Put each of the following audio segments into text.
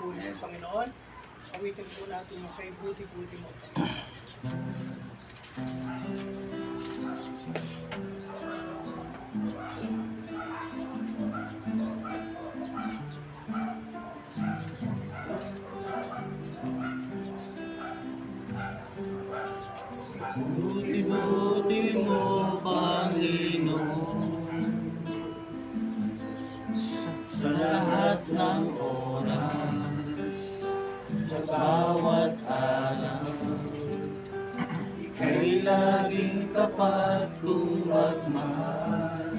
pinupuri ng Panginoon. Awitin po natin yung kay buti-buti mo. Buti-buti mo, Panginoon, sa lahat ng oras, sa bawat araw. Ika'y laging tapat kung magmahal.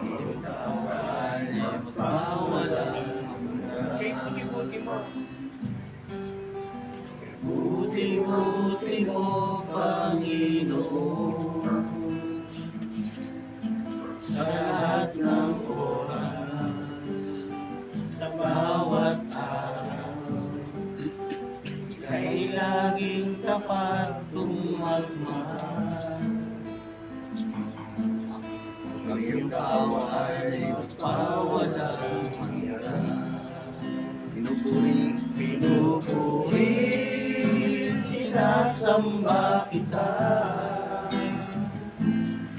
Iyong tawa ay magpawalang Kay buti-buti mo. Buti-buti mo, Panginoon, sa lahat ng oras, sa bawat araw. Ika'y laging tapat kung magmahal. Ang iyong tawa ay magpawalang hanggan. Pinupuri, sinasamba kita,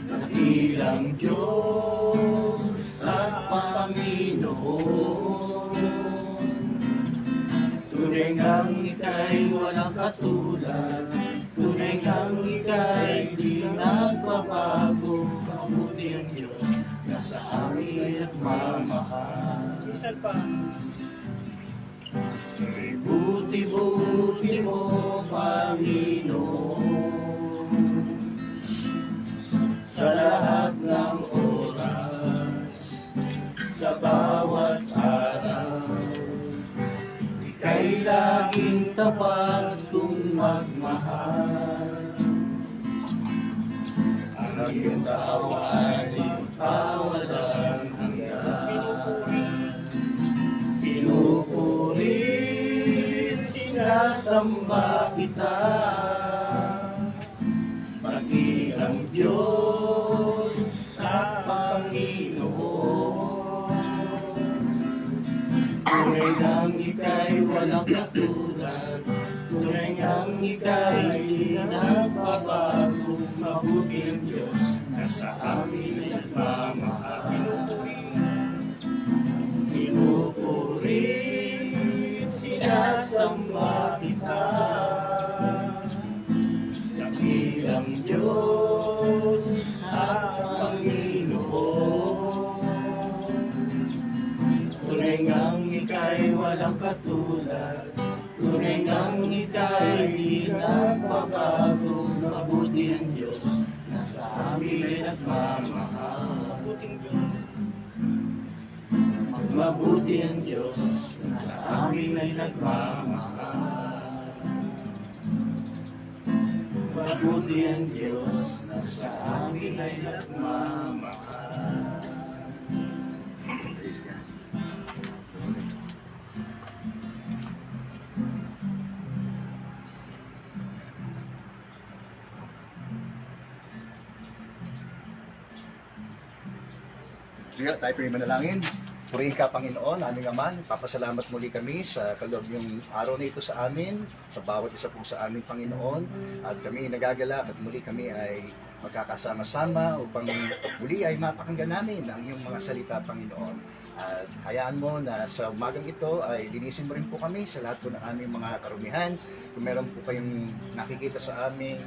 dakilang Diyos at Panginoon. Tunay ngang ika'y walang katulad, tunay ngang ika'y di nagbabago. Mabuti ang Diyos na sa amin nagmamahal. Minsan pa, Buti-buti mo, Panginoon, sa lahat ng oras, sa bawat araw. Ika'y laging tapat kung magmahal. Ang iyong tawa ay pawalang hanggan. Pinupuri, sinasamba kita, dakilang Diyos at Panginoon. Tunay ngang ika'y walang katulad, tunay ngang ika'y di nagbabago. Mabuti ang Diyos na sa amin ay nagmamahal. Pinupuri, sinasamba kita, dakilang Diyos at Panginoon. Tunay ngang ika'y walang katulad, tunay ngang ika'y di nagbabago. Mabuti ang Diyos na sa amin ay nagmamahal. mabuting Diyos. Mabuti ang Diyos na sa amin ay nagmamahal. Mabuti ang Diyos na sa amin ay nagmamahal. Praise God. Sige, tayo po yung manalangin. Purihin ka, Panginoon, aming Ama, papasalamat muli kami sa kaloob yung araw na ito sa amin, sa bawat isa po sa aming Panginoon, at kami nagagalak at muli kami ay magkakasama-sama upang muli ay mapakinggan namin ang iyong mga salita, Panginoon. At hayaan mo na sa umagang ito ay linisin mo rin po kami sa lahat po ng aming mga karumihan. Kung meron po kayong nakikita sa aming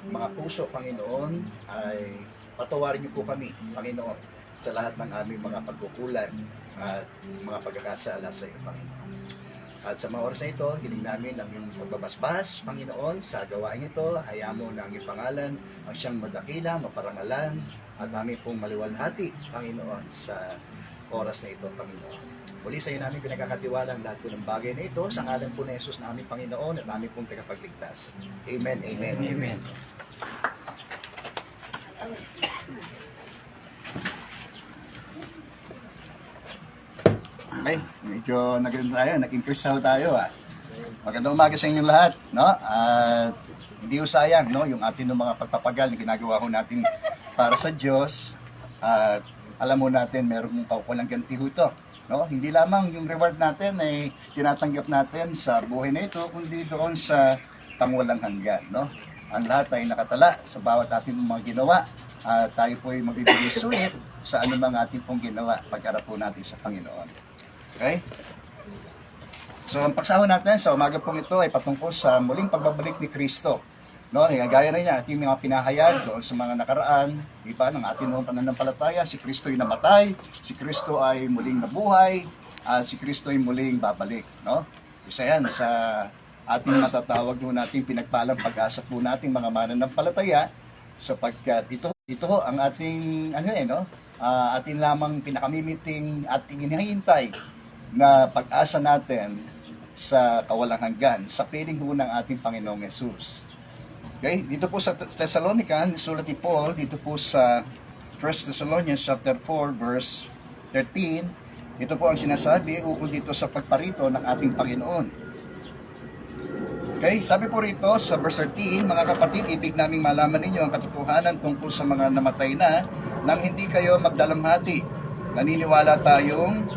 mga puso, Panginoon, ay patawarin niyo po kami, Panginoon, sa lahat ng aming mga pagkukulan at mga pagkakasala sa iyo, Panginoon. At sa mga oras na ito, hiling namin ang iyong pagbabasbas, Panginoon, sa gawain ito. Hayaan mo na ang iyong pangalan ang siyang madakila, maparangalan, at namin pong maliwalhati, Panginoon, sa oras na ito, Panginoon. Muli sa iyo namin pinagkakatiwala ang lahat po ng bagay na ito sa ngalan po ni Jesus na aming Panginoon at aming pong tagapagligtas. Amen, amen, amen. Okay, medyo nag-increase tayo Magandang umaga sa inyong lahat, no? At hindi usayang, no, yung atin ng mga pagpapagal na ginagawa ho natin para sa Diyos. At alam mo natin, meron mong kaukulang ganti ho ito. No? Hindi lamang yung reward natin ay tinatanggap natin sa buhay na ito, kundi doon sa pangwalang hanggan. No? Ang lahat ay nakatala sa bawat ating mga ginawa. Tayo po ay magbibigay sulit sa anumang ating pong ginawa pagkarap po natin sa Panginoon. Okay? So ang pagsahon natin sa umaga pong ito ay patungkol sa muling pagbabalik ni Kristo. No, gaya na niya ating mga pinahayag doon sa mga nakaraan, di ba, ng ating mga pananampalataya, si Kristo ay namatay, si Kristo ay muling nabuhay, at si Kristo ay muling babalik, no? Isa yan sa ating matatawag doon nating pinagpalang pag-asa po nating mga mananampalataya, sapagkat ito ang ating ating lamang pinakamimiting ating hinihintay na pag-asa natin sa kawalang hanggan, sa piling ho ng ating Panginoong Yesus. Okay, dito po sa Thessalonica, sulat ni Paul, dito po sa 1 Thessalonians chapter 4, verse 13, ito po ang sinasabi ukol dito sa pagparito ng ating Panginoon. Okay, sabi po rito sa verse 13, mga kapatid, ibig naming malaman ninyo ang katotohanan tungkol sa mga namatay na nang hindi kayo magdalamhati. Naniniwala tayong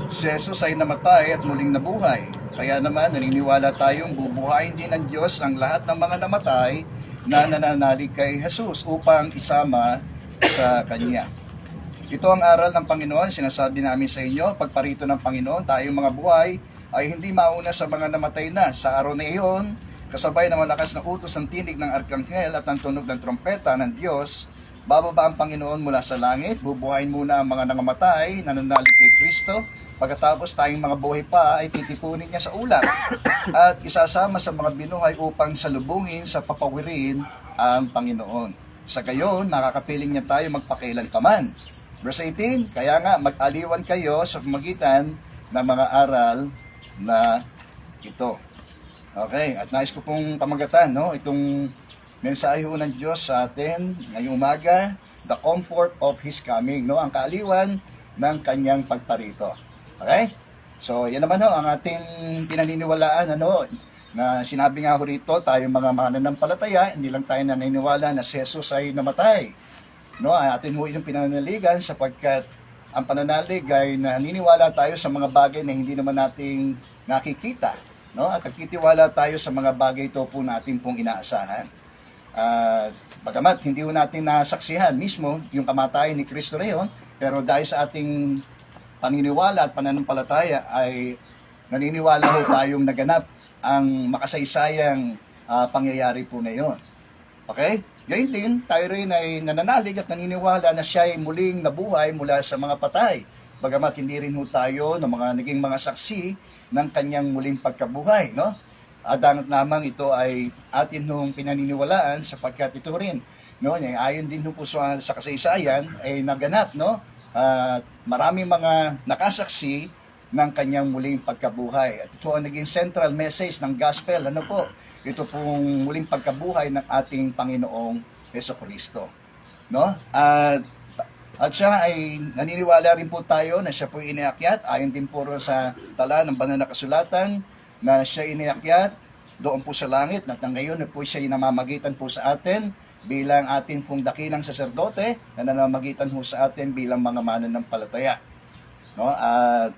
si Jesus ay namatay at muling nabuhay. Kaya naman, naniniwala tayong bubuhayin din ng Diyos ang lahat ng mga namatay na nananalig kay Jesus upang isama sa Kanya. Ito ang aral ng Panginoon, sinasabi namin sa inyo, pagparito ng Panginoon, tayong mga buhay ay hindi mauna sa mga namatay na. Sa araw na iyon, kasabay ng malakas na utos ng tinig ng arkanghel at ang tunog ng trompeta ng Diyos, bababa ang Panginoon mula sa langit, bubuhayin muna ang mga nangamatay na nananalig kay Kristo. Pagkatapos tayong mga buhay pa ay titipunin niya sa ulap at isasama sa mga binuhay upang salubungin sa papawirin ang Panginoon. Sa gayon, makakapiling niya tayo magpakailanpaman. Verse 18, kaya nga mag-aliwan kayo sa pamagitan ng mga aral na ito. Okay, at nais ko pong pamagatan, no? Itong mensahe ho ng Diyos sa atin ngayong umaga, the comfort of His coming, no? Ang kaaliwan ng kanyang pagparito. Okay? So, yan naman ho, ang ating pinaniniwalaan, na sinabi nga ho rito, tayong mga mananampalataya, hindi lang tayo naniniwala na si Jesus ay namatay. No, atin ho yung pinananaligan sapagkat ang pananalig ay naniniwala tayo sa mga bagay na hindi naman nating nakikita. No? At nagtitiwala tayo sa mga bagay ito po natin pong inaasahan. Bagamat hindi ho natin nasaksihan mismo yung kamatayan ni Kristo na yun, pero dahil sa ating paniniwala at pananampalataya ay naniniwala ho tayong naganap ang makasaysayang pangyayari po na yon. Okay? Gayun din, tayo rin ay nananalig at naniniwala na siya ay muling nabuhay mula sa mga patay. Bagamat hindi rin ho tayo ng mga naging mga saksi ng kanyang muling pagkabuhay, no? Dangat lamang ito ay atin hong pinaniniwalaan sapagkat ito rin, no? Ayon din ho po sa kasaysayan ay naganap, no? Maraming mga nakasaksi ng kanyang muling pagkabuhay. At ito ang naging central message ng gospel. Ano po? Ito pong muling pagkabuhay ng ating Panginoong Jesucristo. No? At siya ay naniniwala rin po tayo na siya po iniakyat. Ayon din po sa tala ng banal na kasulatan na siya iniakyat doon po sa langit. At ngayon na po siya namamagitan po sa atin bilang atin pong dakilang saserdote na nanamagitan ho sa atin bilang mga mananampalataya. No? At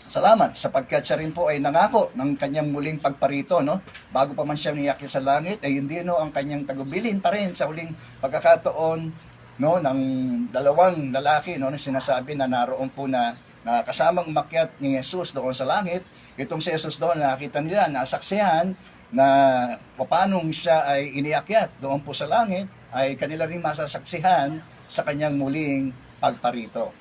salamat sapagkat siya rin po ay nangako ng kanyang muling pagparito, no? Bago pa man siya niyakyat sa langit, ay hindi no ang kanyang tagubilin pa rin sa huling pagkakataon, no, ng dalawang lalaki, no, na sinasabi na naroon po na kasamang umakyat ni Jesus doon sa langit. Itong si Jesus doon, nakita nila, nasaksihan na paano siya ay iniakyat doon po sa langit, ay kanila rin masasaksihan sa kanyang muling pagparito.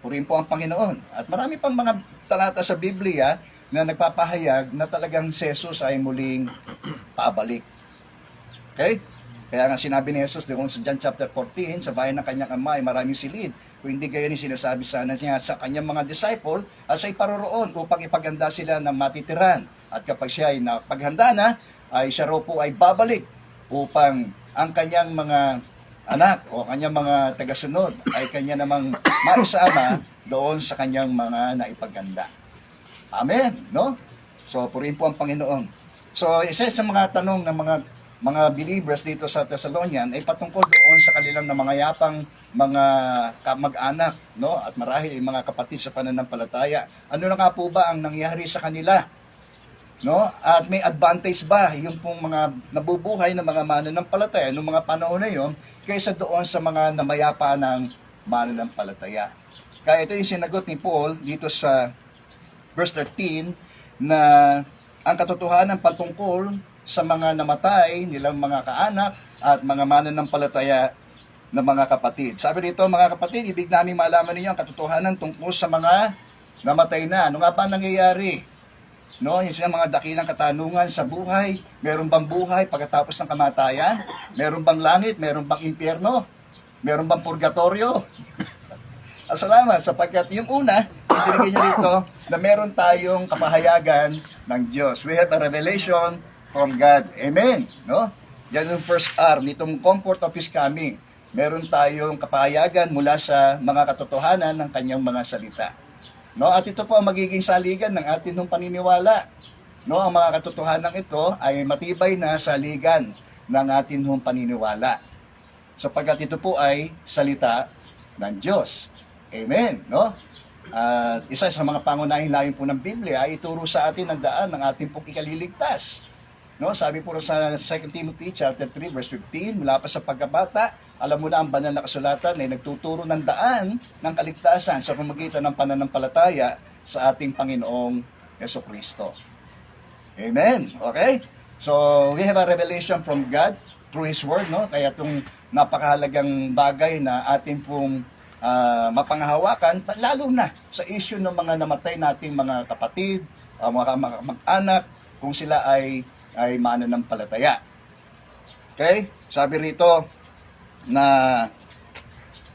Purihin po ang Panginoon. At marami pang mga talata sa Biblia na nagpapahayag na talagang si Jesus ay muling pabalik. Okay? Kaya nga sinabi ni Jesus doon sa John chapter 14, sa bahay ng kanyang ama ay maraming silid. Kung hindi kayo ni sinasabi sana niya sa kanyang mga disciple at siya'y paroroon upang ipaganda sila ng matitiran. At kapag siya ay napaghanda na, ay siya raw po ay babalik upang ang kanyang mga anak o kanyang mga tagasunod ay kanya namang maisama doon sa kanyang mga naipaganda. Amen, no? So, purihin po ang Panginoon. So, isa sa mga tanong ng mga believers dito sa Thessalonian ay patungkol doon sa kanilang namangayapang mga kamag-anak, no? At marahil ay mga kapatid sa pananampalataya. Ano na nga po ba ang nangyari sa kanila? No? At may advantage ba yung pong mga nabubuhay ng mga mananampalataya noong mga panahon na yon kaysa doon sa mga namayapa ng mananampalataya? Kaya ito yung sinagot ni Paul dito sa verse 13 na ang katotohanan patungkol sa mga namatay nilang mga kaanak at mga mananampalataya na mga kapatid. Sabi dito, mga kapatid, ibig namin malaman ninyo ang katotohanan tungkol sa mga namatay na. Ano nga ba nangyayari? No, yung silang mga dakilang katanungan sa buhay. Meron bang buhay pagkatapos ng kamatayan? Meron bang langit? Meron bang impyerno? Meron bang purgatorio? Salamat sapagkat yung una, ibigay niyo rito na meron tayong kapahayagan ng Diyos. We have a revelation from God. Amen. No? Yan yung first R, nitong comfort of His coming. Meron tayong kapahayagan mula sa mga katotohanan ng kanyang mga salita. No, at ito po ang magiging saligan ng atin ng paniniwala. No, ang mga katotohanan ito ay matibay na saligan ng atin ng paniniwala. Sapagkat ito po ay salita ng Diyos. Amen, no? At isa sa mga pangunahing layon po ng Biblia ay ituro sa atin ang daan ng ating pong ikaliligtas. No, sabi po sa 2 Timothy chapter 3 verse 15, mula pa sa pagkabata, alam mo na ang banal na kasulatan ay nagtuturo ng daan ng kaligtasan sa pamamagitan ng pananampalataya sa ating Panginoong Jesucristo. Amen. Okay? So, we have a revelation from God through His Word, no? Kaya itong napakahalagang bagay na ating pong mapanghawakan, lalo na sa issue ng mga namatay nating mga kapatid, mga mag-anak, kung sila ay mananampalataya. Okay? Sabi rito na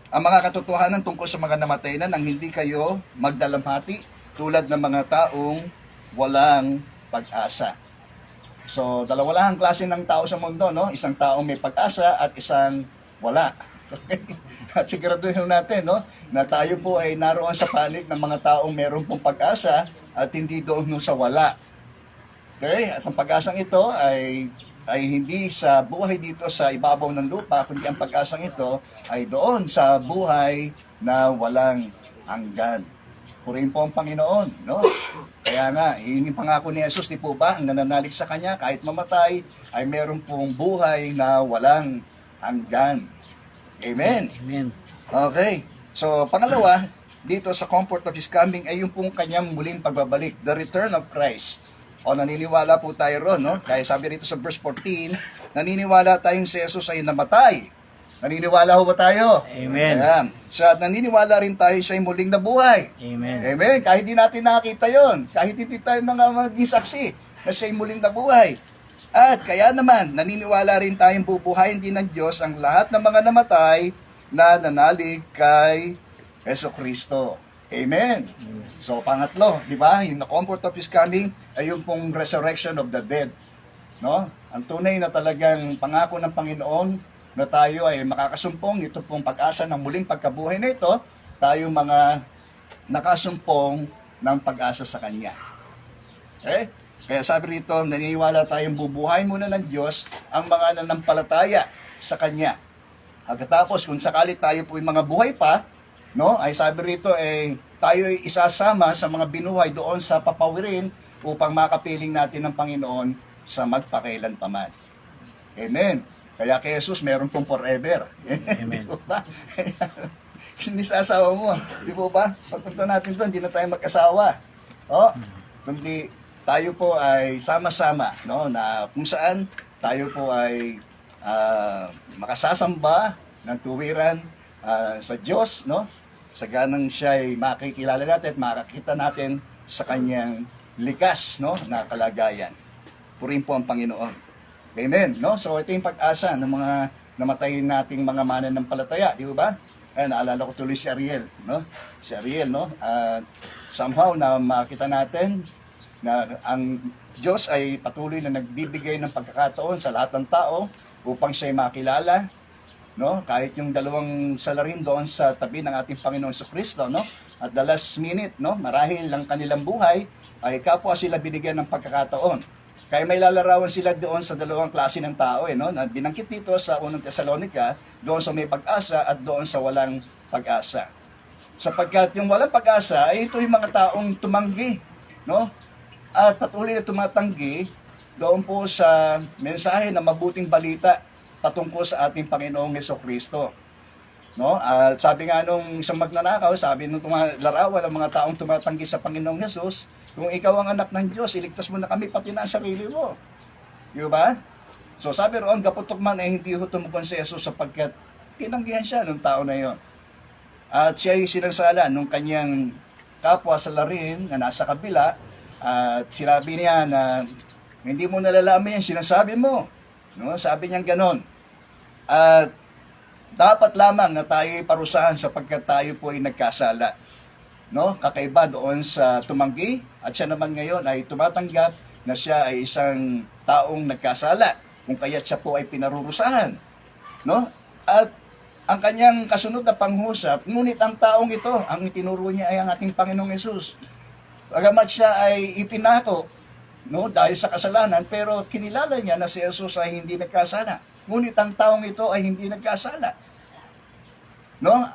ang mga katotohanan tungkol sa mga namatay na nang hindi kayo magdalamhati tulad ng mga taong walang pag-asa. So, dalawa lang ang klase ng tao sa mundo, no? Isang taong may pag-asa at isang wala. At siguraduhin natin, no, na tayo po ay naroon sa panig ng mga taong meron pong pag-asa at hindi doon sa wala. Okay? At ang pag-asang ito ay hindi sa buhay dito sa ibabaw ng lupa, kundi ang pag-asang ito ay doon sa buhay na walang hanggan. Purihin po ang Panginoon, no? Kaya nga, yun yung pangako ni Jesus, di po ba? Ang nananalig sa Kanya, kahit mamatay, ay meron pong buhay na walang hanggan. Amen. Amen. Okay. So, pangalawa, dito sa comfort of His coming ay yung pong Kanyang muling pagbabalik, the return of Christ. O naniniwala po tayo ron, no? Kaya sabi rito sa verse 14, naniniwala tayong si Jesus ay namatay. Naniniwala ho ba tayo? Amen. Ayan. So, naniniwala rin tayo siya ay muling nabuhay. Amen. Amen. Kahit di natin nakita yon, kahit hindi tayo maging saksi na siya ay muling nabuhay. At kaya naman, naniniwala rin tayong bubuhayin din ng Diyos ang lahat ng mga namatay na nanalig kay Jesucristo. Amen. So, pangatlo, di ba? Yung the comfort of His coming ay yung pong resurrection of the dead. No? Ang tunay na talagang pangako ng Panginoon na tayo ay makakasumpong ito pong pag-asa ng muling pagkabuhay na ito, tayo mga nakasumpong ng pag-asa sa Kanya. Okay? Kaya sabi rito, naniniwala tayong bubuhay muna ng Diyos ang mga nanampalataya sa Kanya. Pagkatapos, kung sakali tayo po yung mga buhay pa, no, ay sabi rito, tayo ay isasama sa mga binuhay doon sa papawirin upang makapiling natin ng Panginoon sa magpakailan paman. Amen. Kaya kay Jesus, meron pong forever. Amen. Di po ba? Hindi sa asawa mo. Di po ba? Pagpunta natin doon, hindi na tayo mag-asawa. Oh, kundi tayo po ay sama-sama, no, na kung saan tayo po ay makasasamba ng tuwiran sa Diyos, no? Sa ganang siya ay makikilala natin at makakita natin sa kanyang likas, no, na kalagayan. Purihin po ang Panginoon. Amen, no? So ito yung pag-asa ng mga namatay nating mga mananampalataya, di ba? Ayun, naalala ko tuloy si Ariel, no? Si Ariel, no? Somehow na makita natin na ang Diyos ay patuloy na nagbibigay ng pagkakataon sa lahat ng tao upang siya ay makilala, no? Kahit yung dalawang salarin doon sa tabi ng ating Panginoon Jesucristo, no? At the last minute, no? Marahil lang kanilang buhay ay kapwa sila binigyan ng pagkakataon Kaya may lalarawan sila doon sa dalawang klase ng tao, no? Na binanggit dito sa unang Tesalonica, doon sa may pag-asa at doon sa walang pag-asa. Sapagkat yung walang pag-asa ay ito yung mga taong tumanggi, no? At patuloy na tumatanggi doon po sa mensahe na mabuting balita patungkol sa ating Panginoong Jesucristo. No? At sabi nga nung isang magnanakaw, sabi nung larawan ng mga taong tumatanggi sa Panginoong Jesus, kung ikaw ang anak ng Diyos, iligtas mo na kami pati na ang sarili mo. Di ba? So sabi roon, gaputok man ay hindi ho tumukon si Jesus sapagkat tinanggihan siya ng tao na yon. At siya ay sinansala nung kanyang kapwa sa larin na nasa kabila, at sinabi niya na hindi mo nalalaman yan, sinasabi mo. No? Sabi niya ganon. At dapat lamang na tayo ay parusahan sapagkat tayo po ay nagkasala. No? Kakaiba doon sa tumanggi at siya naman ngayon ay tumatanggap na siya ay isang taong nagkasala kung kaya't siya po ay pinarurusahan. No? At ang kanyang kasunod na panghusap, ngunit ang taong ito, ang itinuro niya ay ang ating Panginoong Yesus. Bagamat siya ay ipinako, no, dahil sa kasalanan, pero kinilala niya na si Jesus ay hindi nagkasala. Ngunit ang taong ito ay hindi nagkasala. No?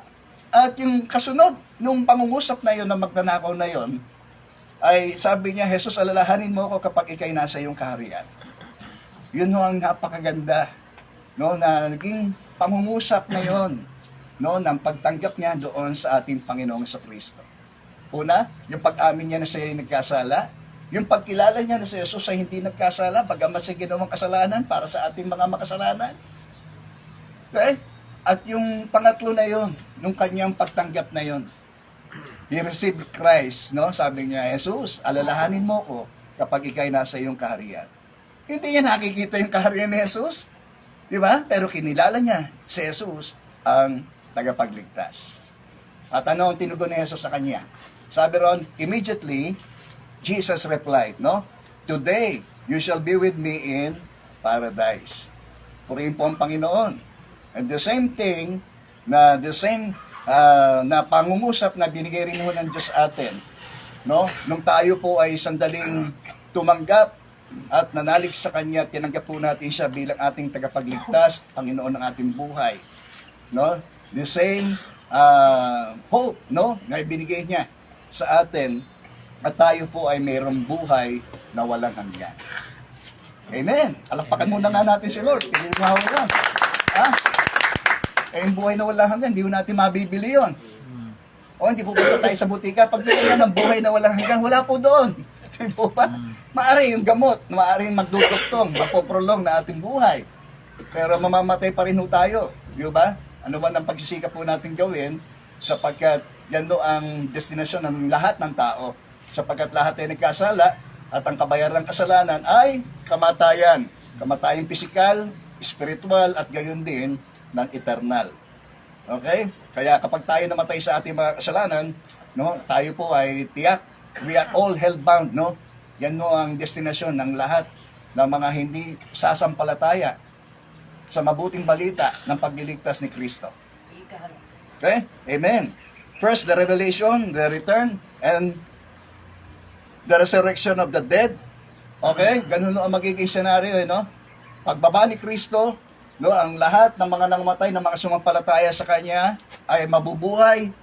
At yung kasunod, nung pangungusap na yon, na magnanakaw na yon, ay sabi niya, Jesus, alalahanin mo ako kapag ikay nasa iyong kaharian. Yun ho ang napakaganda, no, na naging pangungusap na yon, no, ng pagtanggap niya doon sa ating Panginoong Jesucristo. Una, yung pag-amin niya na siya ay nagkasala, yung pagkilala niya na si Jesus ay hindi nagkasala, bagamat siya ginawang kasalanan para sa ating mga makasalanan. Okay? At yung pangatlo na yon, nung kanyang pagtanggap na yon, he received Christ, no? Sabi niya, Jesus, alalahanin mo ko kapag ikay nasa iyong kaharian. Hindi niya nakikita yung kaharian ni Jesus, di ba? Pero kinilala niya si Jesus ang tagapagligtas. At ano ang tinugon ni Jesus sa kanya? Sabi ron, immediately, Jesus replied, no? Today, you shall be with me in paradise. Purihin po ang Panginoon. And the same thing, na pangungusap na binigay rin ho ng Diyos atin, no? Nung tayo po ay sandaling tumanggap at nanalig sa Kanya, tinanggap po natin siya bilang ating tagapagligtas, Panginoon ng ating buhay. No? The same hope, no, na ibinigay niya sa atin, at tayo po ay mayroong buhay na walang hanggan. Amen. Alapakan muna nga natin si Lord. Hindi mo lang. Ha? Eh, yung buhay na walang hanggan, hindi mo natin mabibili yun. O, hindi po punta tayo sa butika. Pag bigyan ng buhay na walang hanggan, wala po doon. Hindi po ba? Maari yung gamot, maari yung magduduktong, mapoprolong na ating buhay. Pero mamamatay pa rin ho tayo. Di ba? Ano man ang pagsisikap po natin gawin, sapagkat yan no ang destinasyon ng lahat ng tao. Sapagkat lahat ay nagkasala, at ang kabayaran ng kasalanan ay kamatayan. Kamatayang pisikal, spiritual, at gayon din ng eternal. Okay? Kaya kapag tayo namatay sa ating mga kasalanan, no, tayo po ay tiyak, we are all hellbound, no? Yan no ang destinasyon ng lahat ng mga hindi sasampalataya sa mabuting balita ng pagliligtas ni Kristo. Okay? Amen. First, the revelation, the return, and the resurrection of the dead. Okay? Ganun no ang magiging senaryo, no? Pagbaba ni Kristo, no, ang lahat ng mga nangamatay, ng mga sumampalataya sa Kanya ay mabubuhay.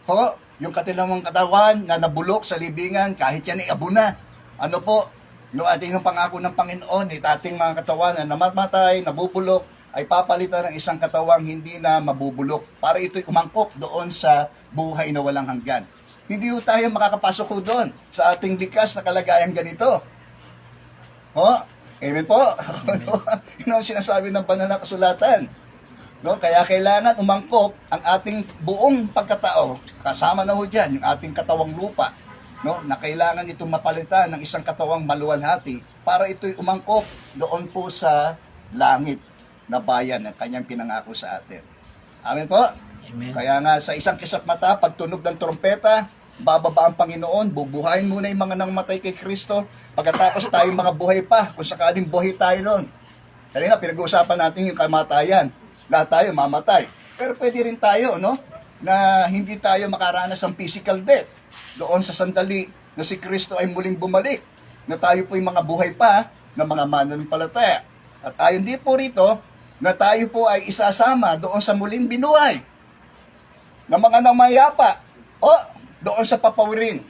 Ho, yung katilang katawan na nabulok sa libingan, kahit yan ay abo na. Ano po, no, ating yung pangako ng Panginoon, ating mga katawan na namamatay, nabubulok, ay papalitan ng isang katawang hindi na mabubulok para ito'y umangkok doon sa buhay na walang hanggan. Hindi ho tayo makakapasok ho doon sa ating likas na kalagayan ganito. Ho? Amen po. Yun ang sinasabi ng banal na kasulatan. No? Kaya kailangan umangkop ang ating buong pagkatao. Kasama na ho dyan yung ating katawang lupa. No? Na kailangan itong mapalitan ng isang katawang maluwalhati para ito'y umangkop doon po sa langit na bayan ng Kanyang pinangako sa atin. Amen po. Amen. Kaya nga sa isang kisap mata, pag tunog ng trompeta, bababa ang Panginoon, bubuhayin muna yung mga nangmatay kay Kristo, pagkatapos tayong mga buhay pa, kung sakaling buhay tayo noon. Kanina, pinag-uusapan natin yung kamatayan. Lahat tayo mamatay. Pero pwede rin tayo, no? Na hindi tayo makaranas ng physical death. Doon sa sandali na si Kristo ay muling bumalik. na tayo po'y mga buhay pa ng mga mananampalataya. At ayon din po rito, na tayo po ay isasama doon sa muling binuhay ng mga namayapa o doon sa papawirin,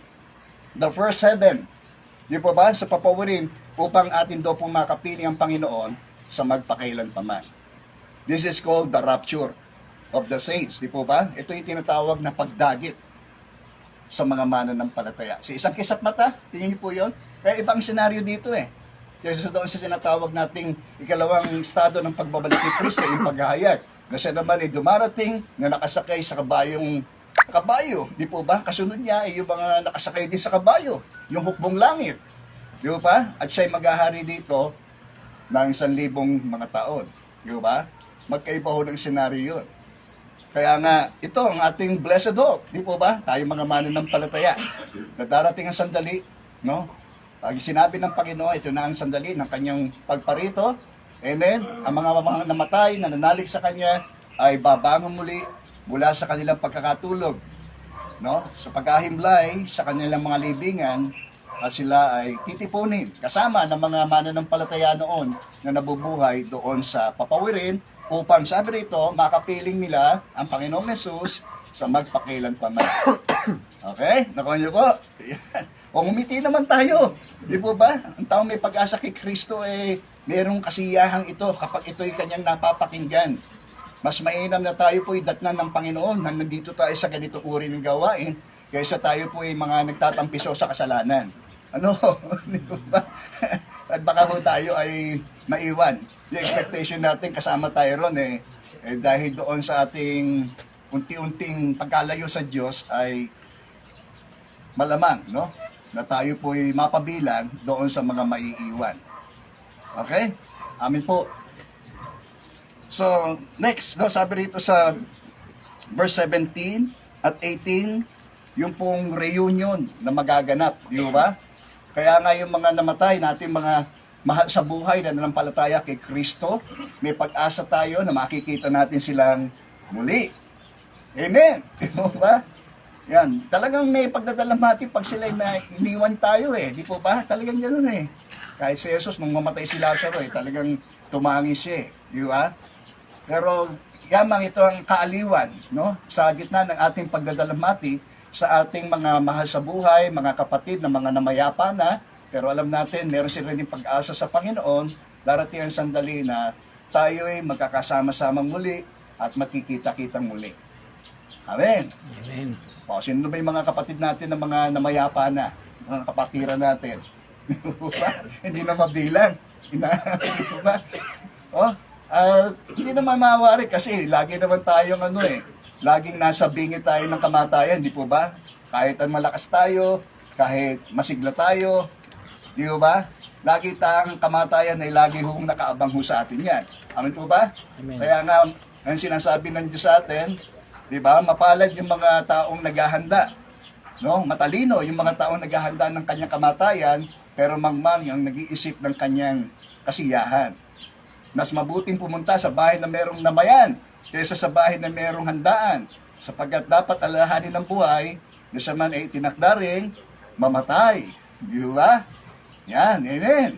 the first heaven. Di po ba? Sa papawirin upang atin daw pong makapiling ang Panginoon sa magpakailanpaman. This is called the rapture of the saints. Di po ba? Ito yung tinatawag na pagdagit sa mga mananampalataya. Sa isang kisap mata, tingin niyo po yun? Kaya ibang senaryo dito eh. Kaya doon sa sinatawag nating ikalawang estado ng pagbabalik ni Kristo, yung paghahayag. Na siya naman ay dumarating na nakasakay sa kabayo. Di po ba? Kasunod niya ay yung mga nakasakay din sa kabayo. Yung hukbong langit. Di po ba? At siya ay maghahari dito ng 1,000 mga taon. Di ba? Magkaiba ho ng senaryo yun. Kaya nga, ito ang ating blessed hope. Di po ba? Tayo mga mananampalataya. Na darating ang sandali, no? Pag sinabi ng Panginoon, ito na ang sandali ng kanyang pagparito. Amen? Ang mga namatay, na nanalig sa kanya, ay babangon muli mula sa kanilang pagkakatulog. No? Sa paghahimlay sa kanilang mga libingan, at sila ay titipunin. Kasama ng mga mananampalataya noon na nabubuhay doon sa papawirin upang sabi rito, makapiling nila ang Panginoong Yesus sa magpakailanpaman. Okay? Nakuha niyo po? O ngumiti naman tayo. Di po ba? Ang taong may pag-asa kay Kristo mayroong kasiyahang ito kapag ito'y kanyang napapakinggan. Mas mainam na tayo po'y datnan ng Panginoon na nandito tayo sa ganitong uri ng gawain kaysa tayo po'y mga nagtatampiso sa kasalanan. Ano? Di po ba? At baka po tayo ay maiwan. The expectation natin kasama tayo ron dahil doon sa ating unti-unting pagkalayo sa Diyos ay malamang, no? Na tayo po'y mapabilang doon sa mga maiiwan. Okay? Amin po. So, next, no, sabi rito sa verse 17 at 18, yung pong reunion na magaganap, di ba? Kaya nga yung mga namatay natin, mga mahal sa buhay na nanampalataya kay Kristo, may pag-asa tayo na makikita natin silang muli. Amen! Di ba? Yan, talagang may pagdadalamhati pag sila na iniwan tayo di po ba? Talagang ganoon Kahit si Jesus, nung mamatay si Lazaro talagang tumangis siya di ba? Pero yamang ito ang kaaliwan, no? Sa gitna ng ating pagdadalamhati sa ating mga mahal sa buhay, mga kapatid na mga namayapa na, pero alam natin, meron sila din pag-asa sa Panginoon, darating ang sandali na tayo ay magkakasama-samang muli at makikita-kitang muli. Amen. Amen. O, sino ba yung mga kapatid natin na mga namayapa na? Mga kapatiran natin. Hindi na mabilang. Diba? Hindi naman mawari kasi lagi naman tayong laging nasa bingi tayo ng kamatayan, di po ba? Kahit ang malakas tayo, kahit masigla tayo, di ba? Lagi tayong kamatayan ay lagi hong nakaabang sa atin yan. Amin po ba? Amen. Kaya nga, ang sinasabi ng Diyos sa atin, di ba? Mapalad yung mga taong naghahanda. No? Matalino yung mga taong naghahanda ng kanyang kamatayan, pero mangmang yung nag-iisip ng kanyang kasiyahan. Mas mabuting pumunta sa bahay na merong namayan kaysa sa bahay na merong handaan, sapagkat dapat alahanin ng buhay na siya man ay tinakda ring mamatay. Di ba? Yan, amen.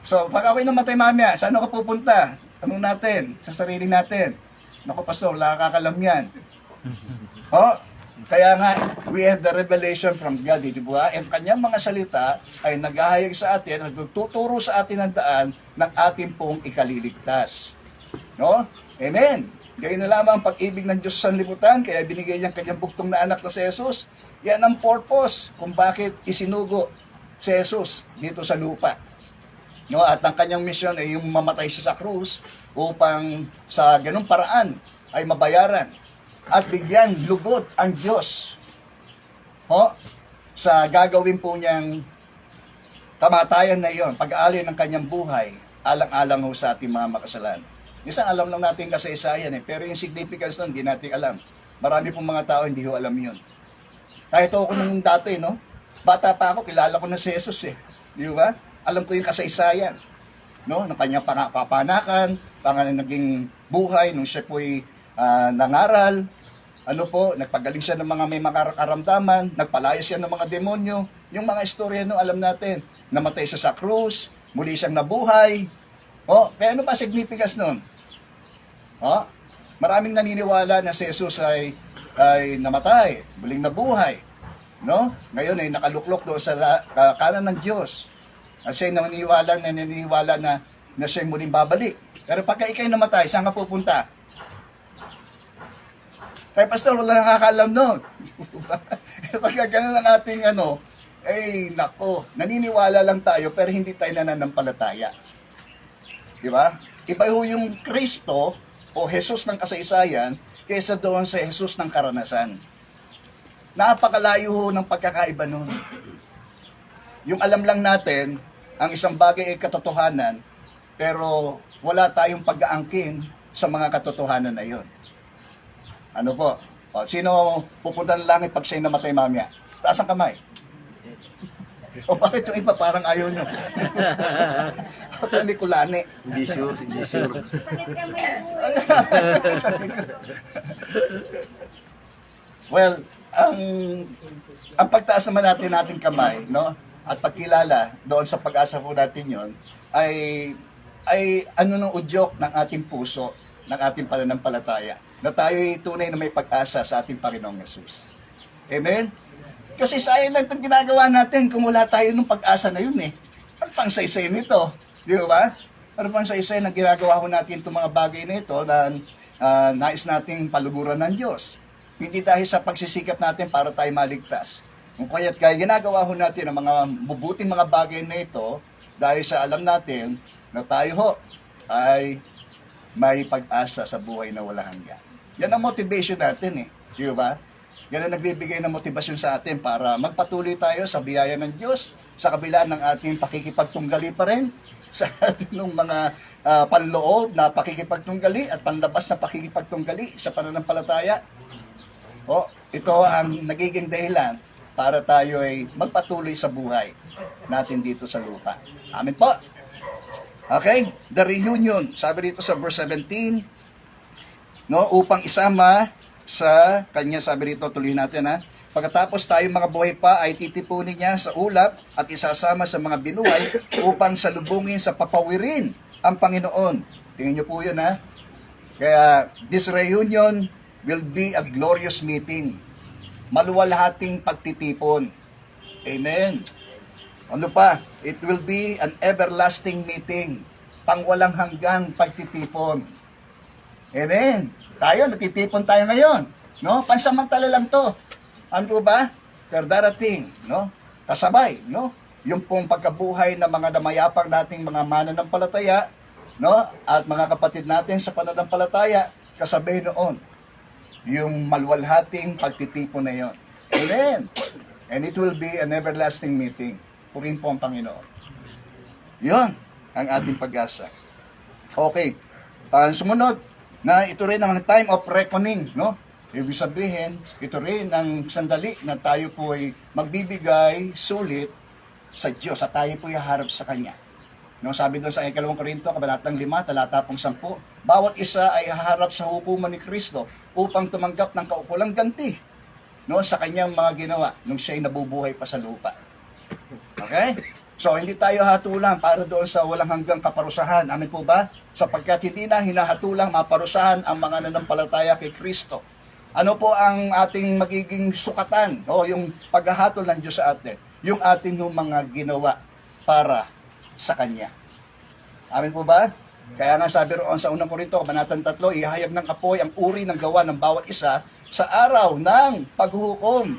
So, pag ako'y namatay mamaya, saan ako pupunta? Tanong natin, sa sarili natin. Naku, pastor, wala kakalam yan. Kaya nga, we have the revelation from God, di ba? Ang kanyang mga salita ay naghahayag sa atin, nagtuturo sa atin ang daan ng ating pong ikaliligtas. No? Amen. Gayun na lamang ang pag-ibig ng Diyos sa sanlibutan, kaya binigay niyang kanyang buktong na anak na si Jesus. Yan ang purpose kung bakit isinugo si Jesus dito sa lupa. No? At ang kanyang mission ay yung mamatay siya sa krus upang sa ganung paraan ay mabayaran at bigyan lugod ang Diyos sa gagawin po niyang kamatayan na iyon, pag-aalin ng kanyang buhay, alang-alang ho sa ating mga makasalanan. Isang alam lang natin kasaysayan pero yung significance nun, hindi natin alam. Marami pong mga tao hindi ho alam yun. Kahit ako nung dati, no? Bata pa ako, kilala ko na si Jesus Di ba? Alam ko yung kasaysayan, no? Ng kanyang kapanakan, pangalan naging buhay, nung siya po'y nangaral, ano po, nagpagaling siya ng mga may karamdaman, nagpalaya siya ng mga demonyo. Yung mga istorya no, alam natin, namatay siya sa krus, muli siyang nabuhay. Kaya ano pa significance nun? Maraming naniniwala na si Jesus ay namatay, muling nabuhay. No? Ngayon ay nakaluklok doon sa kanan ng Diyos. At siya ay naniniwala na siya ay muling babalik. Pero pagka ikay namatay, saan ka pupunta? Kaya pastor, wala nakakaalam nun. Pagka ganun ang ating nako, naniniwala lang tayo pero hindi tayo nananampalataya. Di ba? Iba ho yung Kristo o Jesus ng kasaysayan kaysa doon sa Jesus ng karanasan. Napakalayo ho ng pagkakaiba nun. Yung alam lang natin, ang isang bagay ay katotohanan, pero wala tayong pag-aangkin sa mga katotohanan na yun. Ano po? Sino pupunta ng langit pag siya'y namatay mamaya? Taas ang kamay. O bakit yung iba parang ayaw nyo? Hindi kulani. Hindi sure, hindi sure. Well, ang pagtaas naman natin ating kamay, no? At pagkilala doon sa pag-asa po natin yon ay ano ng udyok ng ating puso, ng ating pananampalataya, na tayo'y tunay na may pag-asa sa ating Panginoong Yesus. Amen? Kasi sayang lang itong ginagawa natin kung wala tayo ng pag-asa na yun eh. Ano pang saysay nito? Di ba? Ano pang saysay na ginagawa ko natin itong mga bagay na ito na nais nating paluguran ng Diyos. Hindi dahil sa pagsisikap natin para tayo maligtas. Kung kaya't kaya ginagawa ho natin ang mga mabuting mga bagay na ito dahil sa alam natin na tayo ho ay may pag-asa sa buhay na wala hanggan. Yan ang motivation natin eh. Di ba? Yan ang nagbibigay ng motivasyon sa atin para magpatuloy tayo sa biyaya ng Diyos sa kabila ng ating pakikipagtunggali pa rin sa ating mga panloob na pakikipagtunggali at panlabas na pakikipagtunggali sa pananampalataya. Ito ang nagiging dahilan para tayo ay magpatuloy sa buhay natin dito sa lupa. Amen po. Okay, the reunion, sabi dito sa verse 17, no, upang isama sa kanya, sabi dito, tuloy natin ha. Pagkatapos tayo mga buhay pa ay titipunin niya sa ulap at isasama sa mga binuhay upang salubungin sa papawirin ang Panginoon. Tingnan niyo po yun ha. Kaya this reunion will be a glorious meeting. Maluwalhating pagtitipon. Amen. Ano pa? It will be an everlasting meeting. Pangwalang hanggang pagtitipon. Amen. Tayo, natitipon tayo ngayon. No? Pansamantala lang to. Ano po ba? Pero darating, no? Kasabay, no? Yung pong pagkabuhay ng mga damayapang nating mga mananampalataya, no? At mga kapatid natin sa pananampalataya, kasabay noon. Yung malwalhating pagtitipon na yon. Amen. And it will be an everlasting meeting. Purihin po ang Panginoon. Yon ang ating pag-asa. Okay. Sumunod, na ito rin ang time of reckoning, no? Ibig sabihin, ito rin ang sandali na tayo po ay magbibigay sulit sa Diyos at tayo po ay harap sa Kanya. No, sabi doon sa 2 Korinto, kabanatang 5, talata 10, bawat isa ay haharap sa hukuman ni Kristo upang tumanggap ng kaukulang ganti, no, sa kanyang mga ginawa nung siya ay nabubuhay pa sa lupa. Okay? So, hindi tayo hatulang para doon sa walang hanggang kaparusahan. Amen po ba? Sapagkat hindi na hinahatulang maparusahan ang mga nanampalataya kay Kristo. Ano po ang ating magiging sukatan? Yung paghahatol ng Diyos sa atin. Yung ating mga ginawa para sa Kanya. Amen po ba? Kaya nga sabi roon sa 1 Korinto, kabanatang 3, ihayag ng apoy ang uri ng gawa ng bawat isa sa araw ng paghuhukom.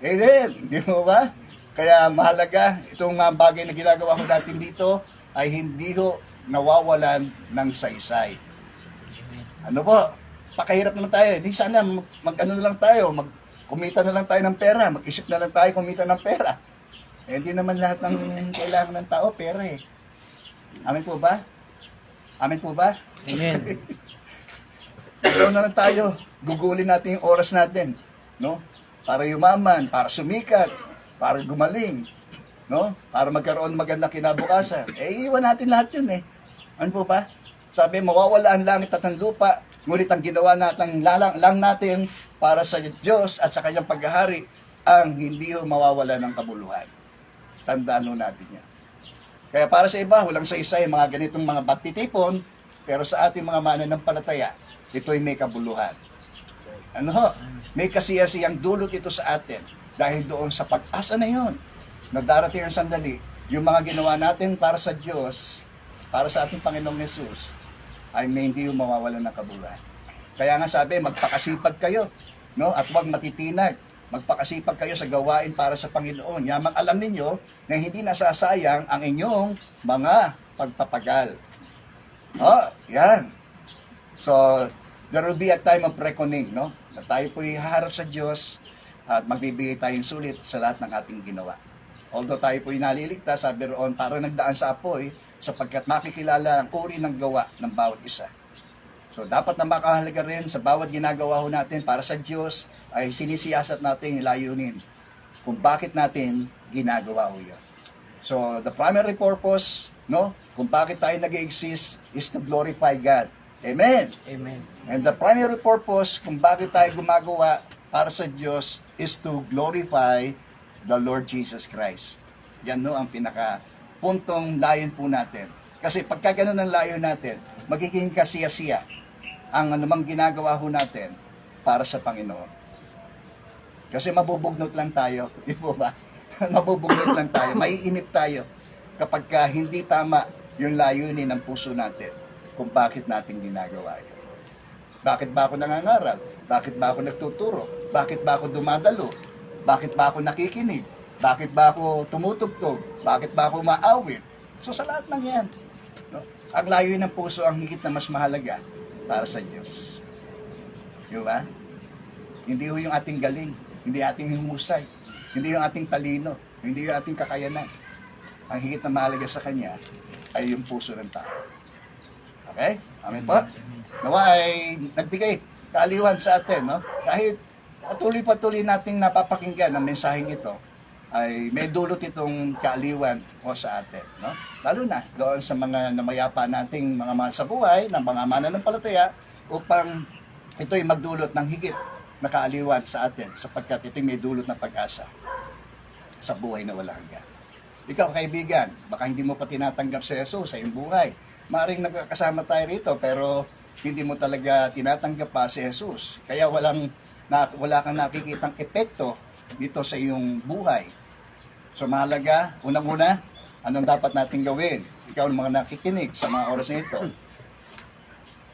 Amen. Di mo ba? Kaya mahalaga, itong bagay na ginagawa ko natin dito ay hindi ho nawawalan ng saysay. Ano po? Pakahirap naman tayo. Hindi sana mag-ano na lang tayo, kumita na lang tayo ng pera, mag-isip na lang tayo kumita ng pera. Hindi naman lahat ng kailangan ng tao, pera eh. Amen po ba? Amen po ba? Amen. Ikaw na lang tayo, gugulin natin yung oras natin, no? Para yumaman, para sumikat, para gumaling, no? Para magkaroon magandang kinabukasan. Iwan natin lahat yun eh. Ano po ba? Sabi, mawawala ang langit at ang lupa, Ngunit ang ginawa natin lang natin para sa Diyos at sa kanyang paghahari ang hindi ho mawawala ng kabuluhan. Tandaan ho natin yan. Kaya para sa iba, walang saysay mga ganitong mga baktitipon, pero sa ating mga mananampalataya, ito'y may kabuluhan. Ano ho? May kasiyasiyang dulot ito sa atin dahil doon sa pag-asa na yon na darating ang sandali, yung mga ginawa natin para sa Diyos, para sa ating Panginoong Yesus, ay may hindi yung mawawalan ng kabuluhan. Kaya nga sabi, magpakasipag kayo, no? At huwag matitinag. Magpakasipag kayo sa gawain para sa Panginoon. Yamang alam ninyo na hindi nasasayang ang inyong mga pagpapagal. Oh, yan. So, there will be a time of reckoning, no? Na tayo po'y haharap sa Diyos at magbibigay tayong sulit sa lahat ng ating ginawa. Although tayo po'y naliligtas, sabi roon, parang nagdaan sa apoy, sapagkat makikilala ang uri ng gawa ng bawat isa. So, dapat na makahalaga rin sa bawat ginagawa ho natin para sa Diyos, ay sinisiyasat natin yung layunin kung bakit natin ginagawa ho yun. So, the primary purpose, no, kung bakit tayo nag-exist is to glorify God. Amen? Amen. And the primary purpose kung bakit tayo gumagawa para sa Diyos is to glorify the Lord Jesus Christ. Yan no ang pinaka-puntong layon po natin. Kasi pagka ganun ang layon natin, magiging kasiyasiya ang anumang ginagawa ho natin para sa Panginoon. Kasi mabubugnot lang tayo, di po ba? Mabubugnot lang tayo, maiinip tayo kapag hindi tama yung layunin ng puso natin kung bakit natin ginagawa yun. Bakit ba ako nangangaral? Bakit ba ako nagtuturo? Bakit ba ako dumadalo? Bakit ba ako nakikinig? Bakit ba ako tumutugtog? Bakit ba ako maawit? So sa lahat ng yan, no? Ang layunin ng puso ang higit na mas mahalaga para sa Diyos. Di ba? Hindi yung ating galing, hindi ating humusay, hindi yung ating talino, hindi yung ating kakayanan. Ang higit na mahalaga sa Kanya ay yung puso ng tao. Okay? Amen po? Nawa ay nagbigay kaaliwan sa atin, no? Kahit patuloy-patuloy nating napapakinggan ang mensaheng ito, ay may dulot itong kaaliwan o sa atin, no? Lalo na doon sa mga namayapa nating mga mahal sa buhay, ng mga mananampalataya, upang ito'y magdulot ng higit na kaaliwan sa atin, sapagkat ito'y may dulot na pag-asa sa buhay na walang hanggan. Ikaw, kaibigan, baka hindi mo pa tinatanggap si Jesus sa iyong buhay. Maring nagkakasama tayo rito, pero hindi mo talaga tinatanggap pa si Jesus. Kaya wala kang nakikitang epekto dito sa iyong buhay. So mahalaga, unang-una, anong dapat natin gawin? Ikaw ang mga nakikinig sa mga oras na ito.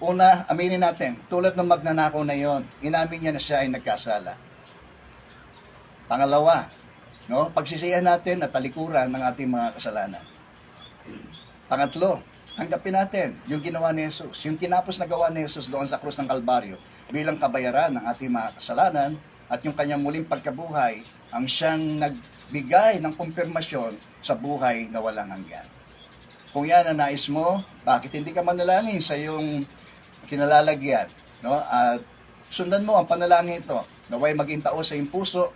Una, aminin natin, tulad ng magnanakaw na yon, inamin niya na siya ay nagkasala. Pangalawa, no, pagsisihan natin at talikuran ng ating mga kasalanan. Pangatlo, tanggapin natin yung ginawa ni Jesus, yung tinapos na gawa ni Jesus doon sa krus ng Kalbaryo bilang kabayaran ng ating mga kasalanan at yung kanyang muling pagkabuhay ang siyang nagbigay ng kumpirmasyon sa buhay na walang hanggan. Kung yan ang nais mo, bakit hindi ka manalangin sa iyong kinalalagyan, no? At sundan mo ang panalangin ito, naway maging tao sa iyong puso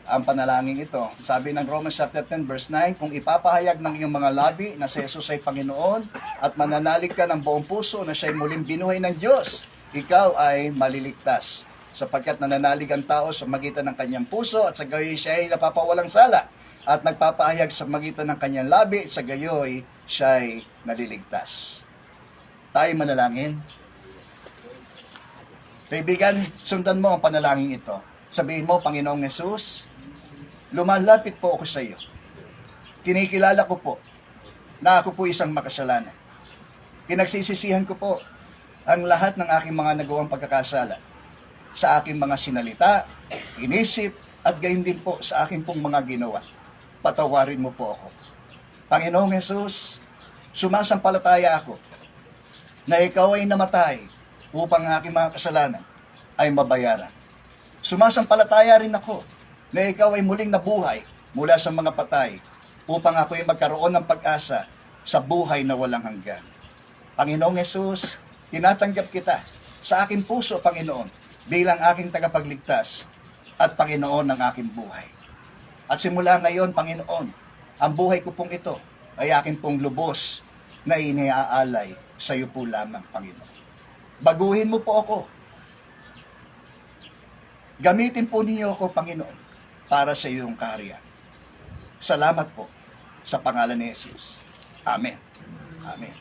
ang panalangin ito. Sabi ng Romans chapter 10 verse 9, kung ipapahayag ng iyong mga labi na si Jesus ay Panginoon at mananalig ka ng buong puso na siya ay muling binuhay ng Diyos, ikaw ay maliligtas. Sapagkat nananalig ang tao sa magitan ng kanyang puso at sa gayoy siya ay napapawalang sala at nagpapahayag sa magitan ng kanyang labi, sa gayoy siya ay naliligtas. Tayo manalangin. Kaibigan, sundan mo ang panalangin ito. Sabihin mo, Panginoong Yesus, lumalapit po ako sa iyo. Kinikilala ko po na ako po isang makasalanan. Pinagsisisihan ko po ang lahat ng aking mga nagawang pagkakasala sa aking mga sinalita, inisip, at gayon din po sa aking pong mga ginawa. Patawarin mo po ako. Panginoong Yesus, sumasampalataya ako na ikaw ay namatay upang ang aking mga kasalanan ay mabayaran. Sumasampalataya rin ako na ikaw ay muling nabuhay mula sa mga patay upang ako ay magkaroon ng pag-asa sa buhay na walang hanggan. Panginoong Yesus, tinatanggap kita sa aking puso, Panginoon, bilang aking tagapagligtas at Panginoon ng aking buhay. At simula ngayon, Panginoon, ang buhay ko pong ito ay aking pong lubos na iniaalay sa iyo po lamang, Panginoon. Baguhin mo po ako. Gamitin po ninyo ako, Panginoon, para sa iyong kaharian. Salamat po sa pangalan ni Jesus. Amen. Amen.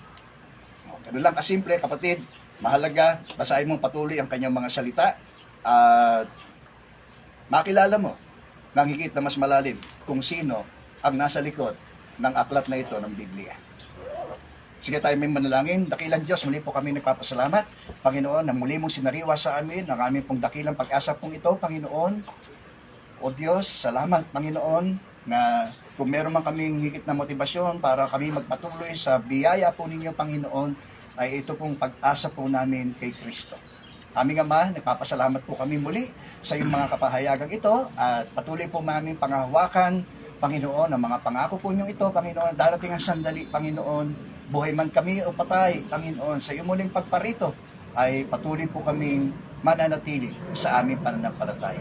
Ganun lang kasimple, kapatid. Mahalaga, basahin mong patuloy ang kanyang mga salita at makilala mo ng higit na mas malalim kung sino ang nasa likod ng aklat na ito ng Biblia. Sige tayo may manalangin. Dakilang Diyos, muli po kami nagpapasalamat, Panginoon, na muli mong sinariwa sa amin ang aming pong dakilang pag-asa pong ito, Panginoon. O Diyos, salamat, Panginoon, na kung meron man kaming higit na motibasyon para kami magpatuloy sa biyaya po ninyo, Panginoon, ay ito pong pag-asa po namin kay Kristo. Aming Ama, nagpapasalamat po kami muli sa iyong mga kapahayagang ito at patuloy po namin pangahawakan, Panginoon, ang mga pangako po niyo ito, Panginoon, darating ang sandali, Panginoon, buhay man kami o patay, Panginoon, sa iyong muling pagparito ay patuloy po kaming mananatili sa aming pananampalataya.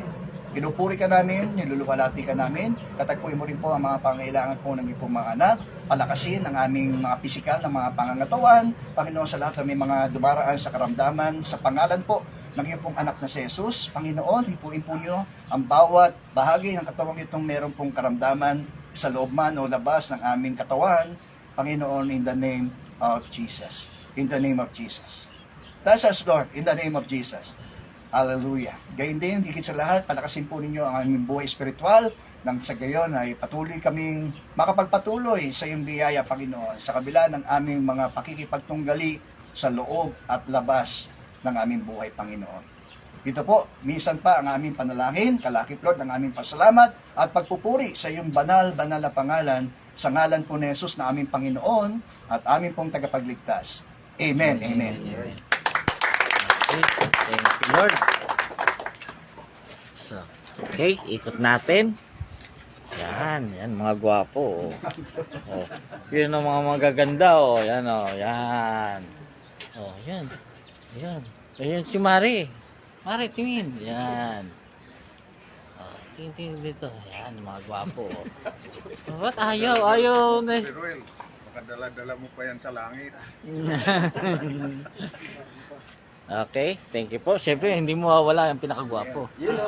Pinupuri ka namin, niluluwalhati ka namin, katagpuin mo rin po ang mga pangailangan po ng iyong mga anak, palakasin ang aming mga pisikal na mga pangangatawan, Panginoon, sa lahat ng may mga dumaraan sa karamdaman, sa pangalan po ng iyong pong anak na si Jesus, Panginoon, hipuin po niyo ang bawat bahagi ng katawan itong meron pong karamdaman sa loob man o labas ng aming katawan, Panginoon, in the name of Jesus. In the name of Jesus. That's us, Lord, in the name of Jesus. Hallelujah. Gayun din, higit sa lahat, palakasin po ninyo ang aming buhay espiritual nang sa gayon ay patuloy kaming makapagpatuloy sa iyong biyaya, Panginoon, sa kabila ng aming mga pakikipagtunggali sa loob at labas ng aming buhay, Panginoon. Ito po, minsan pa ang aming panalangin, kalakip Lord, ang aming pasalamat at pagpupuri sa iyong banal-banal na pangalan, sa ngalan po ni Jesus na aming Panginoon at aming pong tagapagligtas. Amen. Amen. Thank you, Lord. So, okay, ikot natin. Yan mga gwapo. Oh. Yun ang mga magaganda, oh. Yan, oh, yan. Oh, yan. Yan. Ayan si Mari. Mari, tingin. Yan. Oh, tingin dito. Yan, mga gwapo. Oh. Ba't ayaw na. Ruel, baka dala-dala mo pa yan sa langit. Okay, thank you po. Siyempre, hindi mo mawala yung pinakagwapo. Yun.